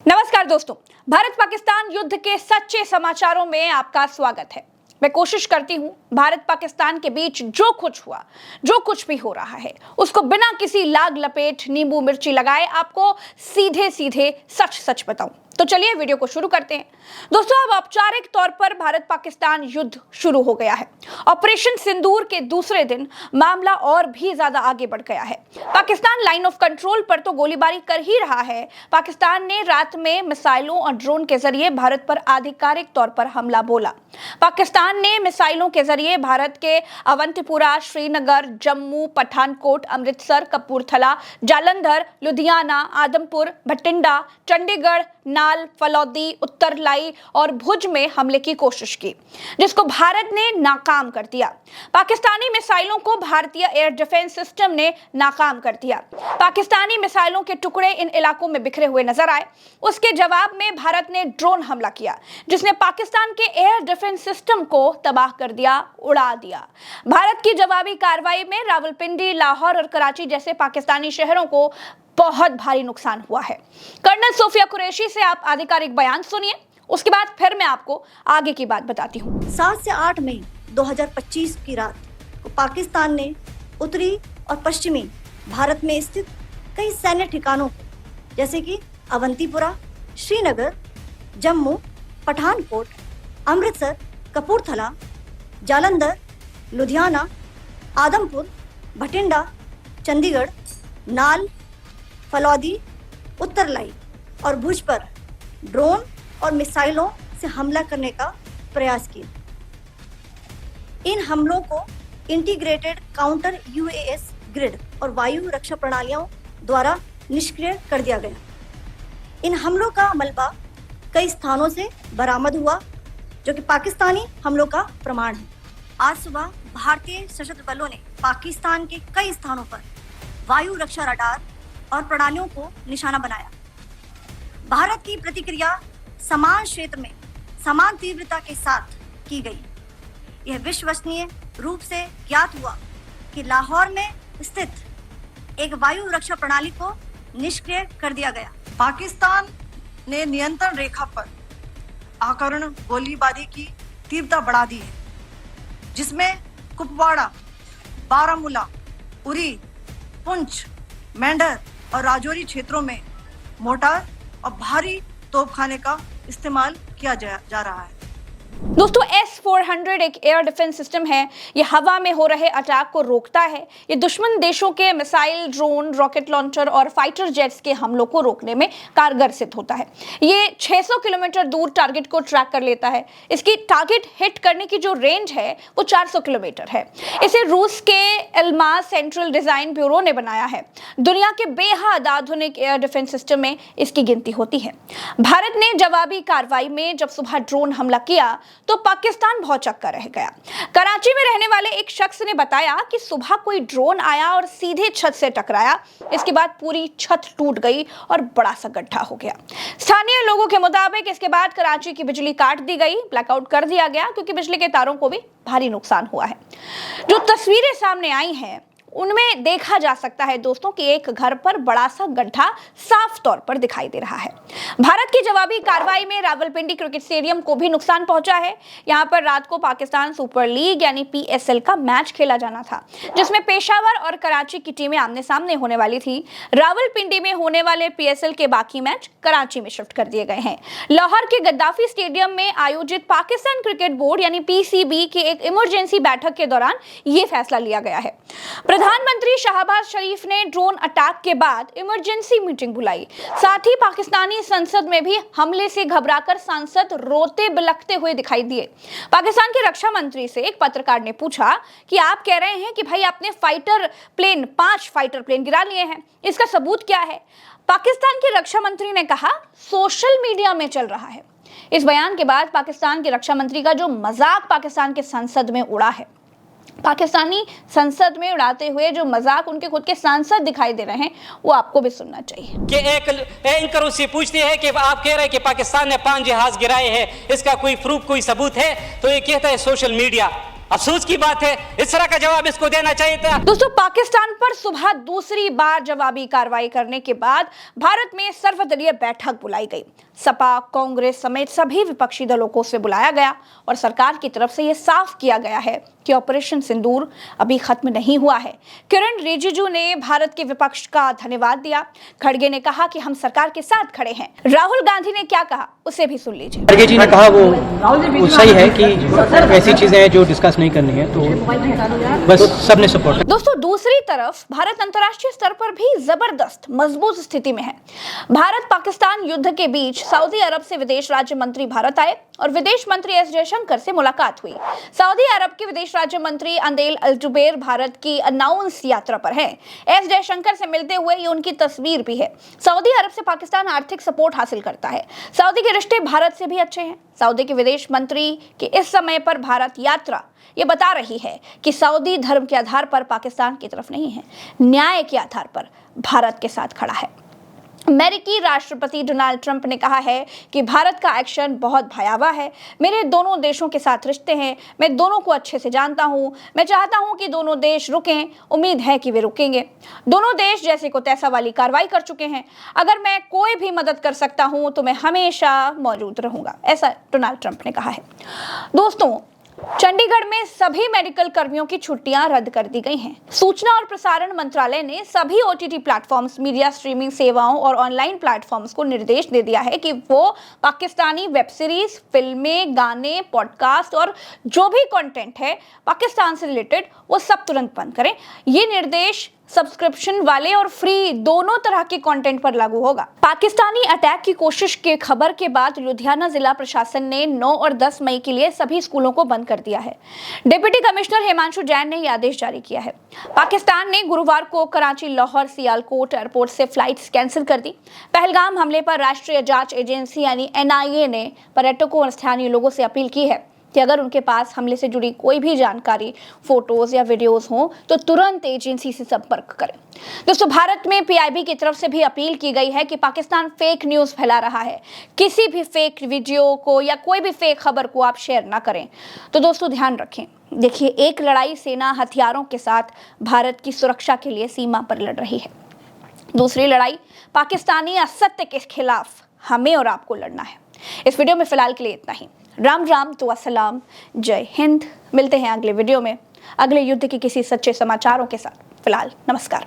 नमस्कार दोस्तों, भारत पाकिस्तान युद्ध के सच्चे समाचारों में आपका स्वागत है। मैं कोशिश करती हूं भारत पाकिस्तान के बीच जो कुछ हुआ, जो कुछ भी हो रहा है, उसको बिना किसी लाग लपेट नींबू मिर्ची लगाए आपको सीधे सीधे सच सच बताऊं। तो चलिए वीडियो को शुरू करते हैं। दोस्तों, अब औपचारिक तौर पर भारत पाकिस्तान युद्ध शुरू हो गया है। ऑपरेशन सिंदूर के दूसरे दिन मामला और भी ज्यादा आगे बढ़ गया है। पाकिस्तान लाइन ऑफ कंट्रोल पर तो गोलीबारी कर ही रहा है। पाकिस्तान ने रात में मिसाइलों और ड्रोन के जरिए भारत पर आधिकारिक तौर पर हमला बोला। पाकिस्तान ने मिसाइलों के जरिए भारत के अवंतीपुरा, श्रीनगर, जम्मू, पठानकोट, अमृतसर, कपूरथला, जालंधर, लुधियाना, आदमपुर, भटिंडा, चंडीगढ़, नाल, फलौदी, उत्तरलाई और भुज में हमले की कोशिश की, जिसको भारत ने नाकाम कर दिया। पाकिस्तानी मिसाइलों को भारतीय एयर डिफेंस सिस्टम ने नाकाम कर दिया। पाकिस्तानी मिसाइलों के टुकड़े इन इलाकों में बिखरे हुए नजर आए। उसके जवाब में भारत ने ड्रोन हमला किया, जिसने पाकिस्तान के एयर डिफेंस सिस्टम को तबाह कर दिया, उड़ा दिया। भारत की जवाबी कार्रवाई में रावलपिंडी, लाहौर और कराची जैसे पाकिस्तानी शहरों को बहुत भारी नुकसान हुआ है। कर्नल सोफिया कुरैशी से आप आधिकारिक बयान सुनिए, उसके बाद फिर मैं आपको आगे की बात बताती हूँ। 7 से 8 मई 2025 की रात को पाकिस्तान ने उत्तरी और पश्चिमी भारत में स्थित कई सैन्य ठिकानों को जैसे कि अवंतीपुरा, श्रीनगर, जम्मू, पठानकोट, अमृतसर, कपूरथला, जालंधर, लुधियाना, आदमपुर, भटिंडा, चंडीगढ़, नाल, फलौदी, उत्तरलाई और भुज पर ड्रोन और मिसाइलों से हमला करने का प्रयास किया। इन हमलों को इंटीग्रेटेड काउंटर यूएस ग्रिड और वायु रक्षा प्रणालियों द्वारा निष्क्रिय कर दिया गया। इन हमलों का मलबा कई स्थानों से बरामद हुआ, जो कि पाकिस्तानी हमलों का प्रमाण है। आज सुबह भारतीय सशस्त्र बलों ने पाकिस्तान के कई स्थानों पर वायु रक्षा रडार और प्रणालियों को निशाना बनाया। भारत की प्रतिक्रिया समान क्षेत्र में समान तीव्रता के साथ की गई। यह विश्वसनीय रूप से ज्ञात हुआ कि लाहौर में स्थित एक वायु रक्षा प्रणाली को निष्क्रिय कर दिया गया। पाकिस्तान ने नियंत्रण रेखा पर आकरण गोलीबारी की तीव्रता बढ़ा दी है, जिसमें कुपवाड़ा, बारामूला, उरी, पुंछ, मेंढर और राजौरी क्षेत्रों में मोर्टार और भारी तोपखाने का इस्तेमाल किया जा रहा है। दोस्तों, S-400 एक एयर डिफेंस सिस्टम है। ये हवा में हो रहे अटैक को रोकता है। ये दुश्मन देशों के मिसाइल, ड्रोन, रॉकेट लॉन्चर और फाइटर जेट्स के हमलों को रोकने में कारगर सिद्ध होता है। ये 600 किलोमीटर दूर टारगेट को ट्रैक कर लेता है। इसकी टारगेट हिट करने की जो रेंज है वो 400 किलोमीटर है। इसे रूस के एल्मास सेंट्रल डिजाइन ब्यूरो ने बनाया है। दुनिया के बेहद आधुनिक एयर डिफेंस सिस्टम में इसकी गिनती होती है। भारत ने जवाबी कार्रवाई में जब सुबह ड्रोन हमला किया तो पाकिस्तान भौचक्का रह गया। कराची में रहने वाले एक शख्स ने बताया कि सुबह कोई ड्रोन आया और सीधे छत से टकराया। इसके बाद पूरी छत टूट गई और बड़ा सा गड्ढा हो गया। स्थानीय लोगों के मुताबिक इसके बाद कराची की बिजली काट दी गई, ब्लैकआउट कर दिया गया, क्योंकि बिजली के तारों को भी भारी नुकसान हुआ है। जो तस्वीरें सामने आई हैं उनमें देखा जा सकता है दोस्तों कि एक घर पर बड़ा सा गड्ढा साफ तौर पर दिखाई दे रहा है। भारत की जवाबी कार्रवाई में रावलपिंडी क्रिकेट स्टेडियम को भी नुकसान पहुंचा है। यहां पर रात को पाकिस्तान सुपर लीग यानी PSL का मैच खेला जाना था, जिसमें पेशावर और कराची की टीमें आमने सामने होने वाली थी। रावलपिंडी में होने वाले PSL के बाकी मैच कराची में शिफ्ट कर दिए गए हैं। लाहौर के गद्दाफी स्टेडियम में आयोजित पाकिस्तान क्रिकेट बोर्ड यानी PCB की एक इमरजेंसी बैठक के दौरान यह फैसला लिया गया है। प्रधानमंत्री शहबाज शरीफ ने ड्रोन अटैक के बाद इमरजेंसी मीटिंग बुलाई। साथ ही पाकिस्तानी संसद में भी हमले से घबराकर सांसद रोते बिलखते हुए दिखाई दिए। पाकिस्तान के रक्षा मंत्री से एक पत्रकार ने पूछा कि आप कह रहे हैं कि भाई आपने 5 फाइटर प्लेन गिरा लिए हैं, इसका सबूत क्या है? पाकिस्तान के रक्षा मंत्री ने कहा, सोशल मीडिया में चल रहा है। इस बयान के बाद पाकिस्तान के रक्षा मंत्री का जो मजाक पाकिस्तान के संसद में उड़ा है, पाकिस्तानी संसद में उड़ाते हुए जो मजाक उनके खुद के सांसद दिखाई दे रहे हैं, वो आपको भी सुनना चाहिए। कि एक एंकर उससे पूछते हैं कि आप कह रहे हैं कि पाकिस्तान ने 5 जहाज गिराए हैं, इसका कोई प्रूफ, कोई सबूत है? तो ये कहता है सोशल मीडिया। अफसोस की बात है, इस तरह का जवाब इसको देना चाहिए था। दोस्तों, पाकिस्तान पर सुबह दूसरी बार जवाबी कार्रवाई करने के बाद भारत में सर्वदलीय बैठक बुलाई गई। सपा, कांग्रेस समेत सभी विपक्षी दलों को उसमें बुलाया गया और सरकार की तरफ से यह साफ किया गया है कि ऑपरेशन सिंदूर अभी खत्म नहीं हुआ है। किरण रिजिजू ने भारत के विपक्ष का धन्यवाद दिया। खड़गे ने कहा कि हम सरकार के साथ खड़े हैं। राहुल गांधी ने क्या कहा उसे भी सुन लीजिए। खड़गे जी ने कहा वो सही है कि ऐसी चीजें हैं जो डिस्कस नहीं करनी है, तो बस सबने सपोर्ट। दोस्तों, दूसरी तरफ भारत अंतर्राष्ट्रीय स्तर पर भी जबरदस्त मजबूत स्थिति में है। भारत पाकिस्तान युद्ध के बीच सऊदी अरब से विदेश राज्य मंत्री भारत आए और विदेश मंत्री एस जयशंकर से मुलाकात हुई। सऊदी अरब के विदेश राज्य मंत्री अंदेल अल जुबैर भारत की अनाउंस यात्रा पर हैं। एस जयशंकर से मिलते हुए ये उनकी तस्वीर भी है। सऊदी अरब से पाकिस्तान आर्थिक सपोर्ट हासिल करता है। सऊदी के रिश्ते भारत से भी अच्छे हैं। सऊदी के विदेश मंत्री की इस समय पर भारत यात्रा ये बता रही है कि सऊदी धर्म के आधार पर पाकिस्तान की तरफ नहीं है, न्याय के आधार पर भारत के साथ खड़ा है। अमेरिकी राष्ट्रपति डोनाल्ड ट्रंप ने कहा है कि भारत का एक्शन बहुत भयावह है। मेरे दोनों देशों के साथ रिश्ते हैं, मैं दोनों को अच्छे से जानता हूं। मैं चाहता हूं कि दोनों देश रुकें, उम्मीद है कि वे रुकेंगे। दोनों देश जैसे को तैसा वाली कार्रवाई कर चुके हैं। अगर मैं कोई भी मदद कर सकता हूं तो मैं हमेशा मौजूद रहूंगा, ऐसा डोनाल्ड ट्रंप ने कहा है। दोस्तों, चंडीगढ़ में सभी मेडिकल कर्मियों की छुट्टियां रद्द कर दी गई हैं। सूचना और प्रसारण मंत्रालय ने सभी ओटीटी प्लेटफॉर्म्स, मीडिया स्ट्रीमिंग सेवाओं और ऑनलाइन प्लेटफॉर्म्स को निर्देश दे दिया है कि वो पाकिस्तानी वेब सीरीज, फिल्में, गाने, पॉडकास्ट और जो भी कंटेंट है पाकिस्तान से रिलेटेड वो सब तुरंत बंद करें। ये निर्देश सब्सक्रिप्शन वाले और फ्री दोनों तरह के कंटेंट पर लागू होगा। पाकिस्तानी अटैक की कोशिश के खबर के बाद लुधियाना जिला प्रशासन ने 9 और 10 मई के लिए सभी स्कूलों को बंद कर दिया है। डिप्टी कमिश्नर हिमांशु जैन ने यह आदेश जारी किया है। पाकिस्तान ने गुरुवार को कराची, लाहौर, सियालकोट एयरपोर्ट से फ्लाइट्स कैंसिल कर दी। पहलगाम हमले पर राष्ट्रीय जांच एजेंसी यानी NIA ने पर्यटकों और स्थानीय लोगों से अपील की है कि अगर उनके पास हमले से जुड़ी कोई भी जानकारी, फोटोज या वीडियोस हो तो तुरंत एजेंसी से संपर्क करें। दोस्तों, भारत में PIB की तरफ से भी अपील की गई है कि पाकिस्तान फेक न्यूज़ फैला रहा है। किसी भी फेक वीडियो को या कोई भी फेक खबर को आप शेयर ना करें। तो दोस्तों, ध्यान रखें। देखिए, एक लड़ाई सेना हथियारों के साथ भारत की सुरक्षा के लिए सीमा पर लड़ रही है। दूसरी लड़ाई पाकिस्तानी असत्य के खिलाफ हमें और आपको लड़ना है। इस वीडियो में फिलहाल के लिए इतना ही। राम राम तो अस्सलाम, जय हिंद। मिलते हैं अगले वीडियो में अगले युद्ध के किसी सच्चे समाचारों के साथ। फिलहाल नमस्कार।